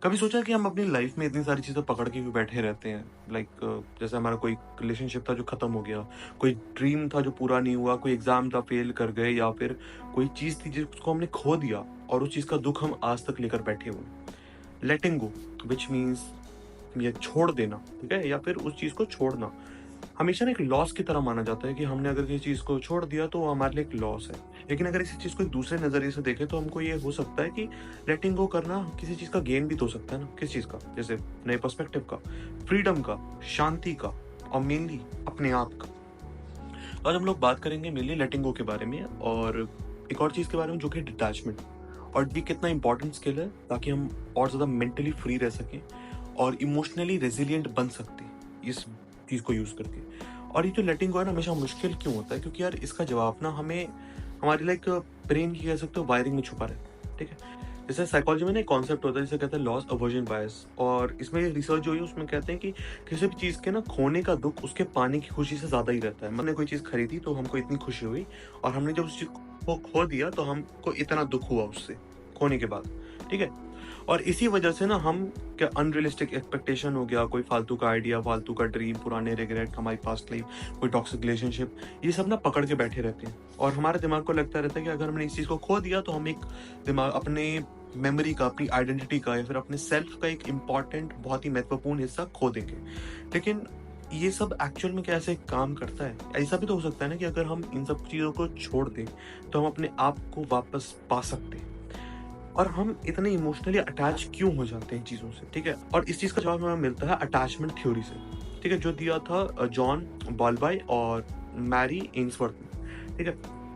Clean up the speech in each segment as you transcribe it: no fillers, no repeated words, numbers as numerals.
कभी सोचा है कि हम अपनी लाइफ में इतनी सारी चीज़ें पकड़ के क्यों बैठे रहते हैं? लाइक जैसे हमारा कोई रिलेशनशिप था जो ख़त्म हो गया, कोई ड्रीम था जो पूरा नहीं हुआ, कोई एग्ज़ाम था फेल कर गए, या फिर कोई चीज़ थी जिसको हमने खो दिया और उस चीज़ का दुःख हम आज तक लेकर बैठे हुए हैं। लेटिंग गो, व्हिच मीन्स ये छोड़ देना, ठीक है? या फिर उस चीज़ को छोड़ना। हमेशा ना एक लॉस की तरह माना जाता है कि हमने अगर किसी चीज़ को छोड़ दिया तो वो हमारे लिए एक लॉस है। लेकिन अगर इसी चीज़ को एक दूसरे नज़रिए से देखें तो हमको ये हो सकता है कि लेटिंग गो करना किसी चीज़ का गेन भी तो हो सकता है ना। किस चीज़ का? जैसे नए पर्सपेक्टिव का, फ्रीडम का, शांति का और मेनली अपने आप का। तो आज हम लोग बात करेंगे मेनली लेटिंग गो के बारे में और एक और चीज़ के बारे में जो कि डिटैचमेंट, और ये कितना इंपॉर्टेंट स्किल है ताकि हम और ज़्यादा मेंटली फ्री रह सकें और इमोशनली रेजिलिएंट बन सकते हैं इस चीज़ को यूज़ करके। और ये जो लेटिंग गो है ना हमेशा मुश्किल क्यों होता है? क्योंकि यार इसका जवाब ना हमें हमारी लाइक ब्रेन की कह सकते हो वायरिंग में छुपा रहता है, ठीक है? जैसे साइकोलॉजी में ना एक कॉन्सेप्ट होता है जिसे कहते हैं लॉस अवर्जन बायस, और इसमें रिसर्च जो हुई है उसमें कहते हैं कि किसी भी चीज़ के ना खोने का दुःख उसके पाने की खुशी से ज़्यादा ही रहता है। हमने कोई चीज़ खरीदी तो हमको इतनी खुशी हुई, और हमने जब उस चीज़ को खो दिया तो हमको इतना दुःख हुआ उससे खोने के बाद, ठीक है? और इसी वजह से ना हम क्या अनरियलिस्टिक एक्सपेक्टेशन हो गया, कोई फालतू का आइडिया, फालतू का ड्रीम, पुराने रिग्रेट, हमारी पास्ट लाइफ, कोई टॉक्सिक रिलेशनशिप, ये सब ना पकड़ के बैठे रहते हैं। और हमारे दिमाग को लगता रहता है कि अगर हमने इस चीज़ को खो दिया तो हम एक दिमाग अपने मेमोरी का, अपनी आइडेंटिटी का या फिर अपने सेल्फ का एक इम्पॉर्टेंट, बहुत ही महत्वपूर्ण हिस्सा खो देंगे। लेकिन ये सब एक्चुअल में कैसे काम करता है? ऐसा भी तो हो सकता है ना कि अगर हम इन सब चीज़ों को छोड़ दें तो हम अपने आप को वापस पा सकते हैं। और हम इतने इमोशनली अटैच क्यों हो जाते हैं चीज़ों से, ठीक है? और इस चीज़ का जवाब हमें मिलता है अटैचमेंट थ्योरी से, ठीक है? जो दिया था जॉन बॉलबाई और मैरी एम्सवर्थ ने, ठीक है?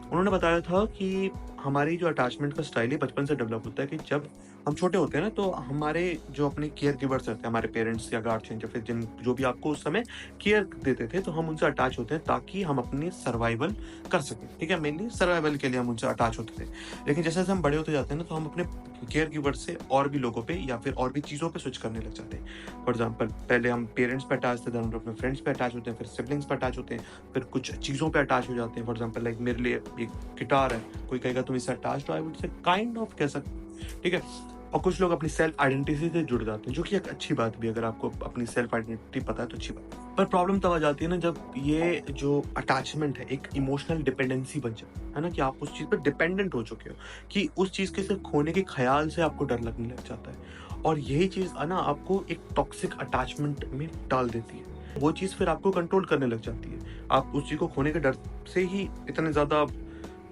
उन्होंने बताया था कि हमारी जो अटैचमेंट का स्टाइल है बचपन से डेवलप होता है कि जब हम छोटे होते हैं ना तो हमारे जो अपने केयर गिवर्स रहते हैं, हमारे पेरेंट्स या गार्जियन या फिर जिन जो भी आपको उस समय केयर देते थे, तो हम उनसे अटैच होते हैं ताकि हम अपनी सर्वाइवल कर सकें, ठीक है? मेनली सर्वाइवल के लिए हम उनसे अटैच होते थे। लेकिन जैसे-जैसे हम बड़े होते जाते हैं ना तो हम अपने केयर गिवर्स से और भी लोगों पे या फिर और भी चीज़ों पे स्विच करने लग जाते हैं। फॉर एग्ज़ाम्पल पहले हम पेरेंट्स पे अटैच थे, देन हम अपने फ्रेंड्स पे अटैच होते हैं, फिर सिबलिंग्स पे अटैच होते हैं, फिर कुछ चीज़ों पे अटैच हो जाते हैं। फॉर एग्ज़ाम्पल लाइक मेरे लिए एक गिटार है, कोई कहेगा तुम इससे अटैच्ड हो, I would say kind of कह सकते, ठीक है? और कुछ लोग अपनी सेल्फ आइडेंटिटी से जुड़ जाते हैं, जो कि एक अच्छी बात भी है, अगर आपको अपनी सेल्फ आइडेंटिटी पता है तो अच्छी बात है। पर प्रॉब्लम तब आ जाती है ना जब ये जो अटैचमेंट है एक इमोशनल डिपेंडेंसी बन जाए, है ना? कि आप उस चीज़ पे डिपेंडेंट हो चुके हो, कि उस चीज़ के सिर्फ खोने के ख़्याल से आपको डर लगने लग जाता है। और यही चीज़ है ना आपको एक टॉक्सिक अटैचमेंट में डाल देती है। वो चीज़ फिर आपको कंट्रोल करने लग जाती है। आप उस चीज़ को खोने के डर से ही इतने ज़्यादा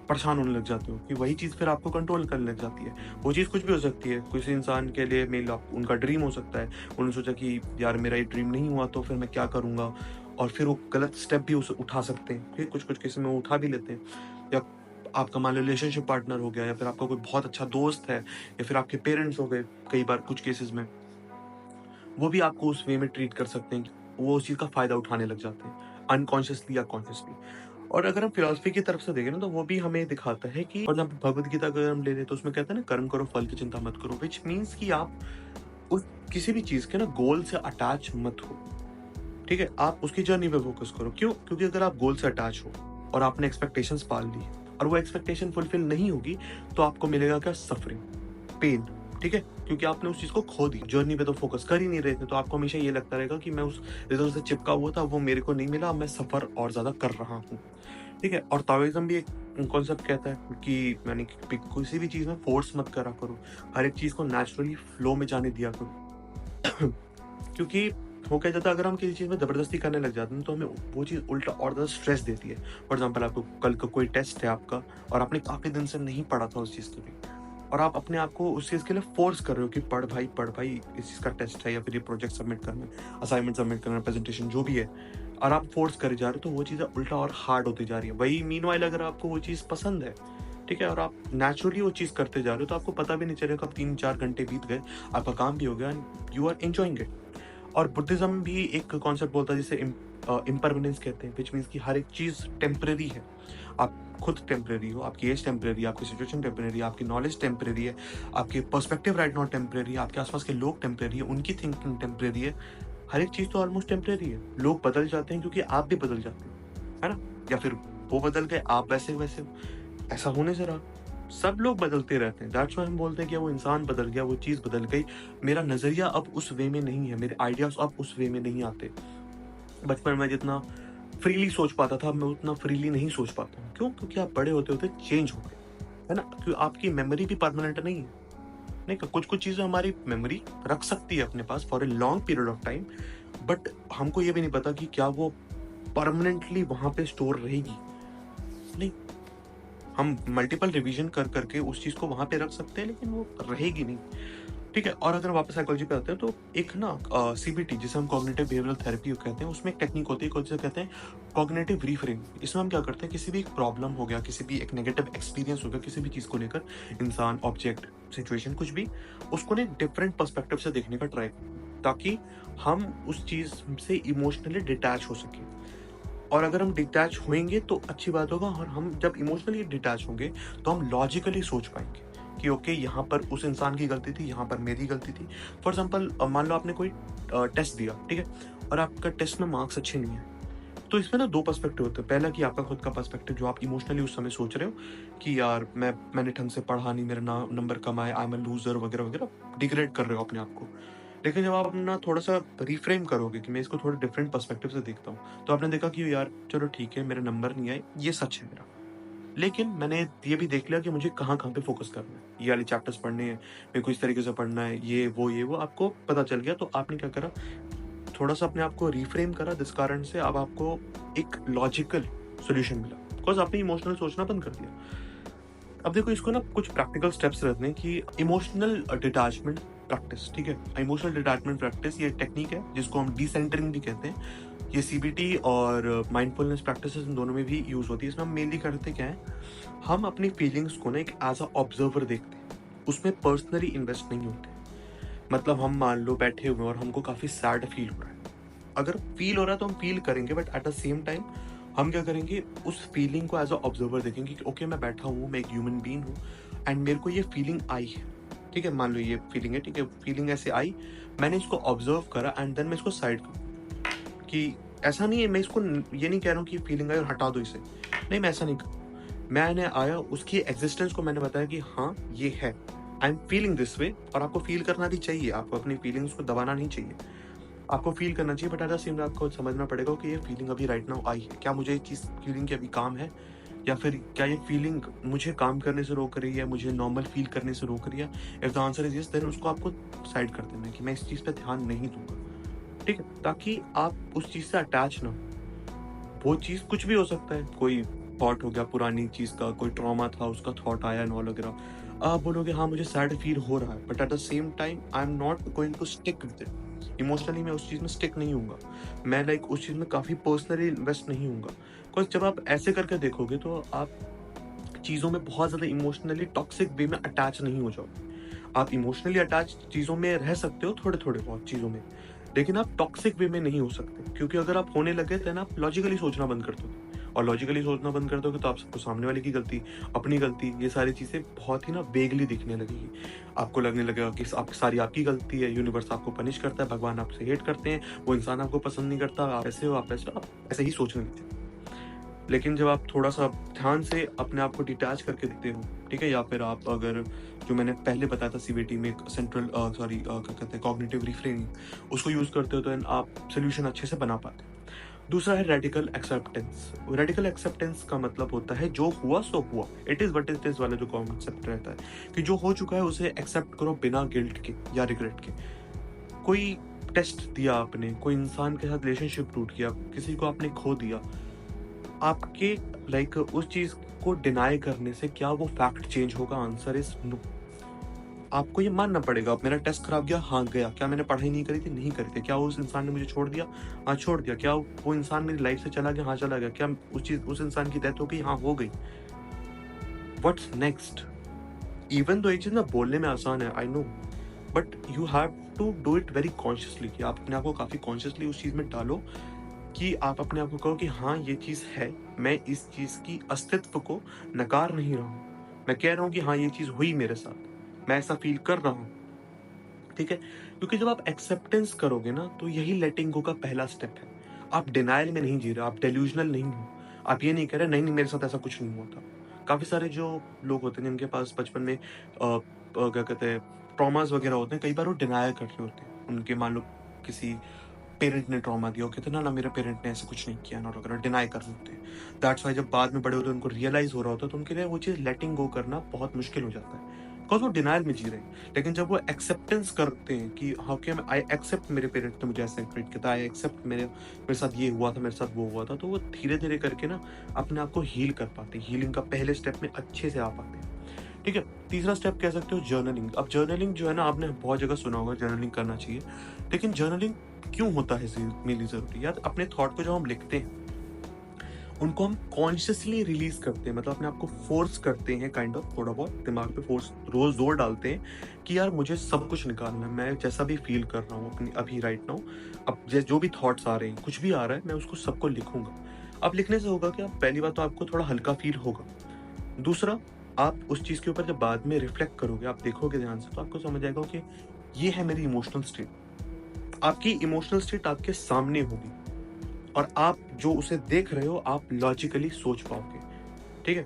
परेशान होने लग जाते हो कि वही चीज़ फिर आपको कंट्रोल करने लग जाती है। वो चीज़ कुछ भी हो सकती है, किसी इंसान के लिए मेल आप उनका ड्रीम हो सकता है। उन्होंने सोचा कि यार मेरा ये ड्रीम नहीं हुआ तो फिर मैं क्या करूँगा? और फिर वो गलत स्टेप भी उस उठा सकते हैं। फिर कुछ-कुछ केसेस में वो उठा भी लेते हैं। या आपका मान लो रिलेशनशिप पार्टनर हो गया, या फिर आपका कोई बहुत अच्छा दोस्त है, या फिर आपके पेरेंट्स हो गए कई बार कुछ केसेस में। वो भी आपको उस वे में ट्रीट कर सकते हैं कि वो उस चीज़ का फ़ायदा उठाने लग जाते हैं, अनकॉन्शियसली या कॉन्शियसली। और अगर हम फिलॉसफी की तरफ से देखें ना तो वो भी हमें दिखाता है कि, और जहाँ पे भगवद गीता अगर हम ले लें तो उसमें कहते हैं ना कर्म करो फल की चिंता मत करो, व्हिच मीन्स कि आप उस किसी भी चीज़ के ना गोल से अटैच मत हो, ठीक है? आप उसकी जर्नी पे फ़ोकस करो। क्यों? क्योंकि अगर आप गोल से अटैच हो और आपने एक्सपेक्टेशंस पाल ली और वो एक्सपेक्टेशन फुलफिल नहीं होगी तो आपको मिलेगा क्या? सफरिंग, पेन, ठीक है? क्योंकि आपने उस चीज़ को खो दिया। जर्नी पे तो फ़ोकस कर ही नहीं रहे थे, तो आपको हमेशा ये लगता रहेगा कि मैं उस रिज़ल्ट से चिपका हुआ था, वो मेरे को नहीं मिला, अब मैं सफ़र और ज़्यादा कर रहा हूँ, ठीक है? और ताओइज़्म भी एक कॉन्सेप्ट कहता है कि यानी कि किसी भी चीज़ में फ़ोर्स मत करा करो, हर एक चीज़ को नेचुरली फ्लो में जाने दिया करो। क्योंकि हो क्या जाता है, अगर हम किसी चीज़ में ज़बरदस्ती करने लग जाते हैं तो हमें वो चीज़ उल्टा और ज़्यादा स्ट्रेस देती है। फॉर एग्ज़ाम्पल आपको कल को कोई टेस्ट है आपका और आपने काफ़ी दिन से नहीं पढ़ा था उस चीज़ के लिए, और आप अपने आप को उस चीज़ के लिए फ़ोर्स कर रहे हो कि पढ़ भाई इस चीज़ का टेस्ट है, या फिर ये प्रोजेक्ट सबमिट करना है, असाइनमेंट सबमिट करना है, प्रेज़ेंटेशन जो भी है, और आप फ़ोर्स करे जा रहे हो तो वो चीज़ें उल्टा और हार्ड होती जा रही है। वही मीनवाइल अगर आपको वो चीज़ पसंद है, ठीक है, और आप नेचुरली वो चीज़ करते जा रहे हो तो आपको पता भी नहीं चलेगा कब 3-4 घंटे बीत गए, आपका काम भी हो गया and you are enjoying it. और बुद्धिज़्म भी एक कॉन्सेप्ट बोलता है जिसे इम्परमानेंस कहते हैं, व्हिच मीन्स कि हर एक चीज़ टेम्परेरी है। आप खुद टेम्परेरी हो, आपकी एज टेम्परेरी है, आपकी सिचुएशन टेम्परेरी है, आपकी नॉलेज टेम्परेरी है, आपके पर्सपेक्टिव राइट नाउ टेम्परेरी है, आपके आसपास के लोग टेम्परेरी है, उनकी थिंकिंग टेम्परेरी है। हर एक चीज़ तो ऑलमोस्ट टेम्परेरी है। लोग बदल जाते हैं क्योंकि आप भी बदल जाते हो, है ना? या फिर वो बदल गए, आप वैसे-वैसे हो। ऐसा होने से रहा। सब लोग बदलते रहते हैं। दैट्स व्हाई हम बोलते हैं कि वो इंसान बदल गया, वो चीज़ बदल गई। मेरा नज़रिया अब उस वे में नहीं है, मेरे आइडियाज़ अब उस वे में नहीं आते। बचपन में जितना फ्रीली सोच पाता था, अब मैं उतना फ्रीली नहीं सोच पाता हूँ। क्यों? क्योंकि आप बड़े होते-होते चेंज हो गए, है ना? क्यों आपकी मेमोरी भी परमानेंट नहीं है। नहीं, कुछ-कुछ चीज़ें हमारी मेमोरी रख सकती है अपने पास for a long period of time, but हमको ये भी नहीं पता कि क्या वो परमानेंटली वहाँ पे स्टोर रहेगी। नहीं, हम मल्टीपल रिवीजन कर करके उस चीज़ को वहाँ पे रख सकते हैं, लेकिन वो रहेगी नहीं। ठीक है? और अगर वापस साइकोलॉजी पे आते हैं, तो एक ना सीबीटी, जिसे हम कॉग्निटिव बिहेवियरल थेरेपी कहते हैं, उसमें एक टेक्निक होती है जिसे कहते हैं कॉग्निटिव रिफ्रेम। इसमें हम क्या करते हैं, किसी भी एक प्रॉब्लम हो गया, किसी भी एक नेगेटिव एक्सपीरियंस हो गया, किसी भी चीज़ को लेकर, इंसान, ऑब्जेक्ट, सिचुएशन, कुछ भी, उसको ना एक डिफरेंट पर्सपेक्टिव से देखने का ट्राई करें, ताकि हम उस चीज़ से इमोशनली डिटैच हो सकें। और अगर हम डिटैच होंगे तो अच्छी बात होगा, और हम जब इमोशनली डिटैच होंगे तो हम लॉजिकली सोच पाएंगे कि ओके, यहाँ पर उस इंसान की गलती थी, यहाँ पर मेरी गलती थी। फॉर एग्जाम्पल, मान लो आपने कोई टेस्ट दिया, ठीक है, और आपका टेस्ट में मार्क्स अच्छे नहीं है, तो इसमें ना दो पर्सपेक्टिव होते हैं। पहला कि आपका खुद का पर्सपेक्टिव, जो आप इमोशनली उस समय सोच रहे हो कि यार मैंने ढंग से पढ़ा नहीं, मेरा नंबर कम आए, आई एम अ लूजर वगैरह वगैरह, डिग्रेड कर रहे हो अपने आप को। लेकिन जब आप ना थोड़ा-सा रिफ्रेम करोगे कि मैं इसको थोड़ा डिफरेंट पर्सपेक्टिव से देखता हूँ, तो आपने देखा कि यार चलो ठीक है, मेरे नंबर नहीं आए, ये सच है मेरा। लेकिन मैंने ये भी देख लिया कि मुझे कहाँ-कहाँ पे फ़ोकस करना है। ये वाले चैप्टर्स पढ़ने हैं, मेरे को इस तरीके से पढ़ना है, ये वो आपको पता चल गया। तो आपने क्या करा, थोड़ा-सा अपने आप को रिफ्रेम करा, जिस कारण से अब आपको एक लॉजिकल सॉल्यूशन मिला, बिकॉज़ आपने इमोशनल सोचना बंद कर दिया। अब देखो, इसको ना कुछ प्रैक्टिकल स्टेप्स रहते हैं कि इमोशनल डिटैचमेंट प्रैक्टिस, ठीक है? इमोशनल डिटैचमेंट प्रैक्टिस ये टेक्निक है जिसको हम डिसेंटरिंग भी कहते हैं। ये सीबीटी और माइंडफुलनेस प्रैक्टिसेस, इन दोनों में भी यूज़ होती है। इसमें हम मेनली करते क्या है, हम अपनी फीलिंग्स को ना एक एज़ अ ऑब्जर्वर देखते हैं। उसमें पर्सनली इन्वेस्ट नहीं होते। मतलब हम मान लो बैठे हुए हैं और हमको काफ़ी सैड फील हो रहा है। अगर फील हो रहा है तो हम फील करेंगे, but at the same time हम क्या करेंगे, उस फीलिंग को एज अ ऑब्जर्वर देखेंगे कि ओके, मैं बैठा हूँ, मैं एक ह्यूमन बीइंग हूँ, एंड मेरे को ये फीलिंग आई है। ठीक है, मान लो ये फीलिंग है, ठीक है, फीलिंग ऐसे आई, मैंने इसको ऑब्जर्व करा, एंड देन मैं इसको साइड करूँ कि ऐसा नहीं है, मैं इसको ये नहीं कह रहा हूँ कि फीलिंग आई और हटा दो इसे। नहीं, मैं ऐसा नहीं कर, मैंने आया, उसकी एग्जिस्टेंस को मैंने बताया कि हाँ ये है, I am feeling this way. और आपको फील करना भी चाहिए, आपको अपनी फीलिंग्स को दबाना नहीं चाहिए, आपको फील करना चाहिए, बट एट द सेम आपको समझना पड़ेगा कि ये फीलिंग अभी राइट नाउ आई है। क्या मुझे ये चीज़ फीलिंग की अभी काम है, या फिर क्या ये फीलिंग मुझे काम करने से रोक रही है, मुझे नॉर्मल फील करने से रोक रही है? If the answer is yes, then उसको आपको साइड कर देना है कि मैं इस चीज़ पे ध्यान नहीं दूंगा। ठीक है, ताकि आप उस चीज़ से अटैच ना हो। वो चीज़ कुछ भी हो सकता है, कोई थॉट हो गया पुरानी चीज़ का, कोई ट्रॉमा था, उसका थॉट आया एंड ऑल वगैरह। आप बोलोगे हाँ मुझे सैड फील हो रहा है, but at the same time I am not going to stick with it. Emotionally मैं उस चीज़ में स्टिक नहीं हूँगा, मैं लाइक उस चीज़ में काफ़ी पर्सनली इन्वेस्ट नहीं हूँगा। बिकॉज जब आप ऐसे करके देखोगे तो आप चीज़ों में बहुत ज़्यादा इमोशनली टॉक्सिक वे में अटैच नहीं हो जाओगे। आप इमोशनली अटैच चीज़ों में रह सकते हो, थोड़े-थोड़े बहुत चीज़ों में, लेकिन आप टॉक्सिक वे में नहीं हो सकते, क्योंकि अगर आप होने लगे देन आप लॉजिकली सोचना बंद कर दोगे, और लॉजिकली सोचना बंद कर दोगे तो आप सबको सामने वाले की गलती, अपनी गलती, ये सारी चीज़ें बहुत ही ना वेगली दिखने लगेगी। आपको लगने लगेगा कि आप सारी आपकी गलती है, यूनिवर्स आपको पनिश करता है, भगवान आपसे हेट करते हैं, वो इंसान आपको पसंद नहीं करता, आप ऐसे हो, आप ऐसे हो, आप ऐसे ही सोचने लगते हो। लेकिन जब आप थोड़ा-सा ध्यान से अपने आप को डिटैच करके देखते हो, ठीक है? या फिर आप अगर, जो मैंने पहले बताया था सीबीटी में, एक क्या कहते हैं, कॉग्निटिव रिफ्रेमिंग, उसको यूज़ करते हो तो देन आप सॉल्यूशन अच्छे से बना पाते हो। दूसरा है रेडिकल एक्सेप्टेंस। रेडिकल एक्सेप्टेंस का मतलब होता है जो हुआ सो हुआ, it is what it is वाला जो कॉन्सेप्ट रहता है कि जो हो चुका है उसे एक्सेप्ट करो बिना गिल्ट के या रिग्रेट के। कोई टेस्ट दिया आपने, कोई इंसान के साथ रिलेशनशिप टूट गया, किसी को आपने खो दिया, आपके लाइक उस चीज़ को डिनाई करने से क्या वो फैक्ट चेंज होगा? Answer is no. आपको ये मानना पड़ेगा, अब मेरा टेस्ट खराब गया, हाँ गया। क्या मैंने पढ़ाई नहीं करी थी? नहीं करी थी। क्या उस इंसान ने मुझे छोड़ दिया? हाँ, छोड़ दिया। क्या वो इंसान मेरी लाइफ से चला गया? हाँ, चला गया। क्या उस इंसान की डेथ हो गई? हाँ, हो गई। What's next? इवन दो ये चीज़ ना बोलने में आसान है, I know, but you have to do it very consciously, कि आप अपने आप को काफ़ी कॉन्शियसली उस चीज़ में डालो, कि आप अपने आप को कहो कि हाँ ये चीज़ है, मैं इस चीज़ की अस्तित्व को नकार नहीं रहा हूँ। मैं कह रहा हूँ कि हाँ ये चीज़ हुई मेरे साथ, मैं ऐसा फील कर रहा हूँ, ठीक है? क्योंकि जब आप एक्सेप्टेंस करोगे ना, तो यही लेटिंग गो का पहला स्टेप है। आप डिनायल में नहीं जी रहे, आप डेल्यूजनल नहीं हो। आप ये नहीं कह रहे नहीं, नहीं मेरे साथ ऐसा कुछ नहीं हुआ था। काफ़ी सारे जो लोग होते हैं जिनके पास बचपन में क्या कहते हैं ट्रॉमास वगैरह होते हैं, कई बार वो डिनाई कर रहे होते हैं। उनके मान लो किसी पेरेंट ने ट्रॉमा दिया, वो कहते हैं ना ना मेरे पेरेंट ने ऐसे कुछ नहीं किया ना वगैरह, डिनाई कर रहे होते हैं। दैट्स वाई जब बाद में बड़े होते हैं उनको रियलाइज हो रहा होता है तो उनके लिए वो चीज़ लेटिंग गो करना बहुत मुश्किल हो जाता है, बिकॉज वो डिनाइल में जी रहे हैं। लेकिन जब वो एक्सेप्टेंस करते हैं कि हाउ कैन आई एक्सेप्ट, मेरे पेरेंट्स ने मुझे ऐसे ट्रीट किया था, आई एक्सेप्ट मेरे साथ ये हुआ था, मेरे साथ वो हुआ था, तो वो धीरे धीरे करके ना अपने आप को हील कर पाते हैं। हीलिंग का पहले स्टेप में अच्छे से आ पाते हैं। ठीक है, तीसरा स्टेप कह सकते हो जर्नलिंग। अब जर्नलिंग जो है ना, आपने बहुत जगह सुना होगा जर्नलिंग करना चाहिए, लेकिन जर्नलिंग क्यों होता है मेनली जरूरी? यार अपने थॉट को जब हम लिखते हैं उनको हम कॉन्शियसली रिलीज करते हैं, मतलब अपने आप को फोर्स करते हैं, काइंड ऑफ थोड़ा बहुत दिमाग पे फोर्स, रोज जोर डालते हैं कि यार मुझे सब कुछ निकालना है, मैं जैसा भी फील कर रहा हूँ अपनी अभी राइट नाउ, अब जो भी थॉट्स आ रहे हैं, कुछ भी आ रहा है, मैं उसको सबको लिखूंगा। अब लिखने से होगा क्या? पहली बात तो आपको थोड़ा हल्का फील होगा। दूसरा, आप उस चीज के ऊपर जब बाद में रिफ्लेक्ट करोगे, आप देखोगे ध्यान से, तो आपको समझ आएगा कि ये है मेरी इमोशनल स्टेट। आपकी इमोशनल स्टेट आपके सामने होगी और आप जो उसे देख रहे हो आप लॉजिकली सोच पाओगे। ठीक है,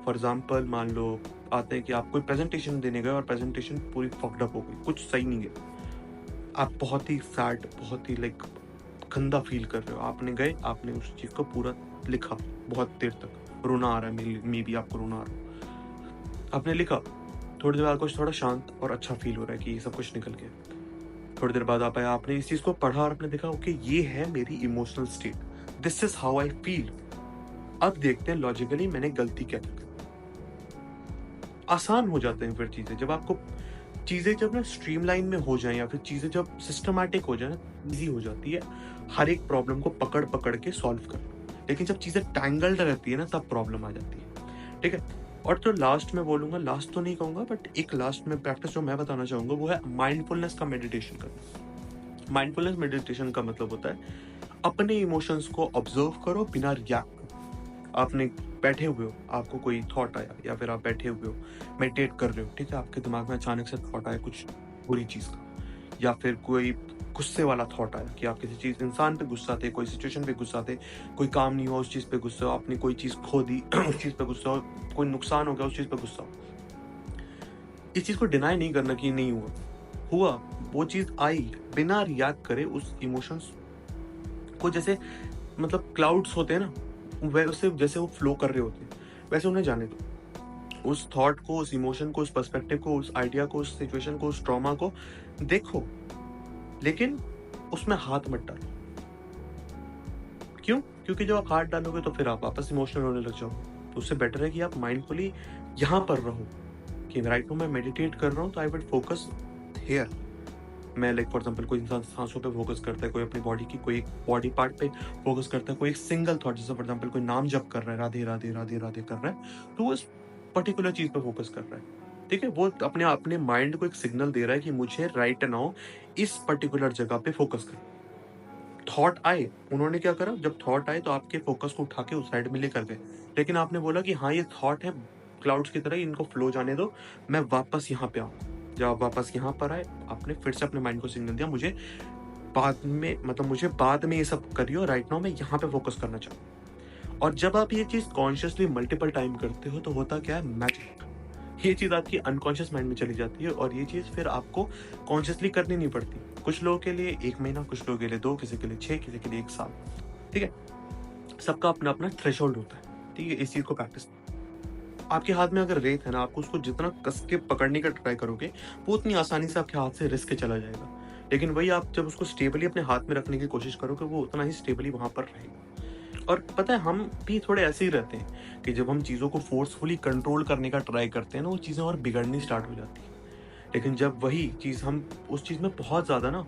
फॉर एग्जाम्पल मान लो आते हैं कि आप कोई प्रेजेंटेशन देने गए और प्रेजेंटेशन पूरी फक्ड अप हो गई, कुछ सही नहीं है, आप बहुत ही सैड, बहुत ही लाइक गंदा फील कर रहे हो, आपने गए, आपने उस चीज को पूरा लिखा बहुत देर तक, रोना आ रहा है, मे बी आपको रोना आ रहा है, आपने लिखा, थोड़ी देर बाद कुछ थोड़ा शांत और अच्छा फील हो रहा है कि ये सब कुछ निकल गया। थोड़ी देर बाद आप आए, आपने इस चीज को पढ़ा और आपने देखा ओके ये है मेरी emotional state, this is how I feel. अब देखते हैं लॉजिकली मैंने गलती क्या की। आसान हो जाते हैं फिर चीजें, जब आपको चीजें जब ना स्ट्रीमलाइन में हो जाए या फिर चीजें जब सिस्टमैटिक हो जाए ना, इजी हो जाती है हर एक प्रॉब्लम को पकड़ पकड़ के सॉल्व करना। लेकिन जब चीजें टैंगल्ड रहती है ना, तब प्रॉब्लम आ जाती है। ठीक है, और जो लास्ट में बोलूंगा, लास्ट तो नहीं कहूंगा बट एक लास्ट में प्रैक्टिस जो मैं बताना चाहूंगा वो है माइंडफुलनेस का मेडिटेशन करना। माइंडफुलनेस मेडिटेशन का मतलब होता है अपने इमोशंस को ऑब्जर्व करो बिना रिएक्ट। आपने बैठे हुए हो, आपको कोई थॉट आया या फिर आप बैठे हुए हो मेडिटेट कर रहे हो, ठीक है, आपके दिमाग में अचानक से थॉट आया कुछ बुरी चीज का, या फिर कोई गुस्से वाला थॉट आया कि आप किसी चीज इंसान पे गुस्सा थे, कोई सिचुएशन पे गुस्सा थे, कोई काम नहीं हुआ उस चीज पे गुस्सा हो, आपने कोई चीज खो दी उस चीज पे गुस्सा हो, कोई नुकसान हो गया उस चीज पे गुस्सा हो। इस चीज को डिनाई नहीं करना कि नहीं हुआ, हुआ, वो चीज आई, बिना रिएक्ट करे उस इमोशंस को, जैसे मतलब क्लाउड्स होते हैं ना, वैसे जैसे वो फ्लो कर रहे होते हैं वैसे उन्हें जाने दो। उस थॉट को, उस इमोशन को, उस पर्सपेक्टिव को, उस आइडिया को, उस सिचुएशन को, उस ट्रॉमा को देखो, लेकिन उसमें हाथ मत डालो। क्यों? क्योंकि जब आप हाथ डालोगे तो फिर आप वापस इमोशनल होने लग जाओगे। तो उससे बेटर है कि आप माइंडफुली यहाँ पर रहो कि राइट नाउ मैं मेडिटेट कर रहा हूँ, तो आई विल फोकस हियर। मैं लाइक फॉर एग्जांपल कोई इंसान सांसों पे फोकस करता है, कोई अपनी बॉडी की कोई एक बॉडी पार्ट पे फोकस करता है, कोई एक सिंगल थॉट, जैसे फॉर एग्जांपल कोई नाम जप कर रहा है, राधे राधे राधे राधे कर रहा है, तो वो इस पर्टिकुलर चीज पे फोकस कर रहा है। ठीक है, वो अपने अपने माइंड को एक सिग्नल दे रहा है कि मुझे राइट नाउ इस पर्टिकुलर जगह पे फोकस कर। थॉट आए, उन्होंने क्या करा, जब थॉट आए तो आपके फोकस को उठा के उस साइड में लेकर गए, लेकिन आपने बोला कि हाँ ये थॉट है क्लाउड्स की तरह, इनको फ्लो जाने दो, मैं वापस यहाँ पे आऊँ। जब आप वापस यहाँ पर आए, आपने फिर से अपने माइंड को सिग्नल दिया मुझे बाद में, मतलब मुझे बाद में ये सब करियो, राइट नाउ मैं यहाँ पे फोकस करना चाहूँ। और जब आप ये चीज कॉन्शियसली मल्टीपल टाइम करते हो तो होता क्या है, मैजिक, ये चीज आपकी अनकॉन्शियस माइंड में चली जाती है और ये चीज फिर आपको कॉन्शियसली करनी नहीं पड़ती। कुछ लोगों के लिए 1 महीना, कुछ लोगों के लिए 2, किसी के लिए 6, किसी के लिए 1 साल। ठीक है, सबका अपना अपना थ्रेशोल्ड होता है। ठीक है, इस चीज को प्रैक्टिस, आपके हाथ में अगर रेत है ना, आपको उसको जितना कस के पकड़ने का ट्राई करोगे वो उतनी आसानी से आपके हाथ से रिस्क के चला जाएगा। लेकिन वही आप जब उसको स्टेबली अपने हाथ में रखने की कोशिश करोगे, वो उतना ही स्टेबली वहां पर रहेगा। और पता है हम भी थोड़े ऐसे ही रहते हैं कि जब हम चीज़ों को फोर्सफुली कंट्रोल करने का ट्राई करते हैं ना, वो चीज़ें और बिगड़नी स्टार्ट हो जाती है। लेकिन जब वही चीज़ हम उस चीज़ में बहुत ज़्यादा ना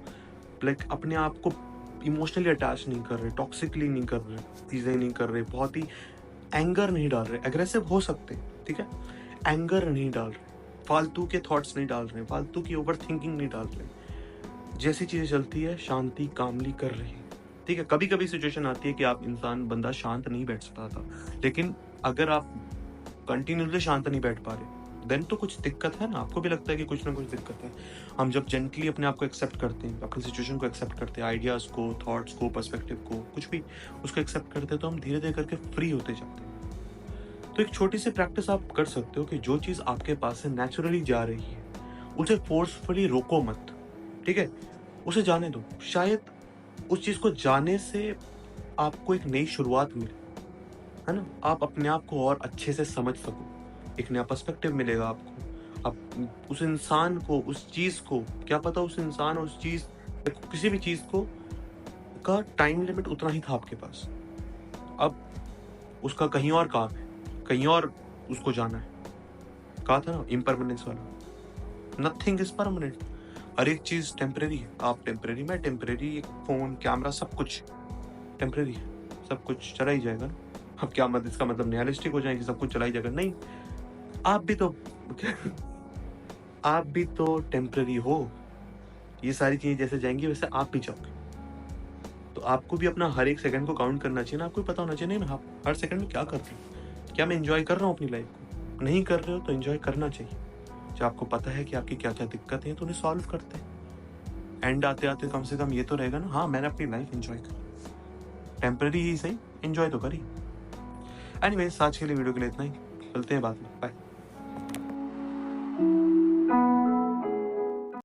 लाइक अपने आप को इमोशनली अटैच नहीं कर रहे, टॉक्सिकली नहीं कर रहे, चीज़ें नहीं कर रहे, बहुत ही एंगर नहीं डाल रहे, एग्रेसिव हो सकते हैं, ठीक है, एंगर नहीं डाल रहे, फालतू के थॉट्स नहीं डाल रहे, फालतू की ओवर थिंकिंग नहीं डाल रहे, जैसी चीज़ें चलती है शांति कामली कर रही है। ठीक है, कभी कभी सिचुएशन आती है कि आप इंसान बंदा शांत नहीं बैठ सकता था, लेकिन अगर आप कंटिन्यूसली शांत नहीं बैठ पा रहे देन तो कुछ दिक्कत है ना, आपको भी लगता है कि कुछ ना कुछ दिक्कत है। हम जब जेंटली अपने आप को एक्सेप्ट करते हैं, अपनी सिचुएशन को एक्सेप्ट करते हैं, आइडियाज को, थॉट्स को, पर्सपेक्टिव को, कुछ भी उसको एक्सेप्ट करते हैं, तो हम धीरे धीरे करके फ्री होते जाते हैं। तो एक छोटी सी प्रैक्टिस आप कर सकते हो कि जो चीज़ आपके पास से नेचुरली जा रही है, उसे फोर्सफुली रोको मत, ठीक है? उसे जाने दो। शायद उस चीज़ को जाने से आपको एक नई शुरुआत मिले, है ना? आप अपने आप को और अच्छे से समझ सको, एक नया पर्सपेक्टिव मिलेगा आपको। आप उस इंसान को, उस चीज़ को, क्या पता उस इंसान और उस चीज़, किसी भी चीज़ को का टाइम लिमिट उतना ही था आपके पास। अब उसका कहीं और काम है, कहीं और उसको जाना है। कहा था ना इम्परमानेंस वाला, नथिंग इज़ परमानेंट। हर एक चीज़ टेम्परेरी है। आप टेम्परेरी, मैं टेम्परेरी, एक फ़ोन, कैमरा, सब कुछ टेम्परेरी है। सब कुछ चला ही जाएगा ना। अब क्या मत इसका मतलब निहिलिस्टिक हो जाए कि सब कुछ चला ही जाएगा, नहीं। आप भी तो आप भी तो टेम्परेरी हो। ये सारी चीज़ें जैसे जाएँगी वैसे आप भी जाओगे। तो आपको भी अपना हर एक सेकंड को काउंट करना चाहिए ना, आपको भी पता होना चाहिए, नहीं मैं हर सेकंड में क्या कर रहा हूँ? क्या मैं एन्जॉय कर रहा हूँ अपनी लाइफ़ को? नहीं कर रहे हो तो एन्जॉय करना चाहिए। जब आपको पता है कि आपकी क्या-क्या दिक्कतें हैं तो उन्हें सॉल्व करते हैं। एंड आते-आते कम से कम ये तो रहेगा ना, हाँ, मैंने अपनी लाइफ़ एन्जॉय करी। टेम्परेरी ही सही, एन्जॉय तो करी। एनीवेज़ आज के लिए वीडियो के लिए इतना ही। मिलते हैं बाद में। बाय।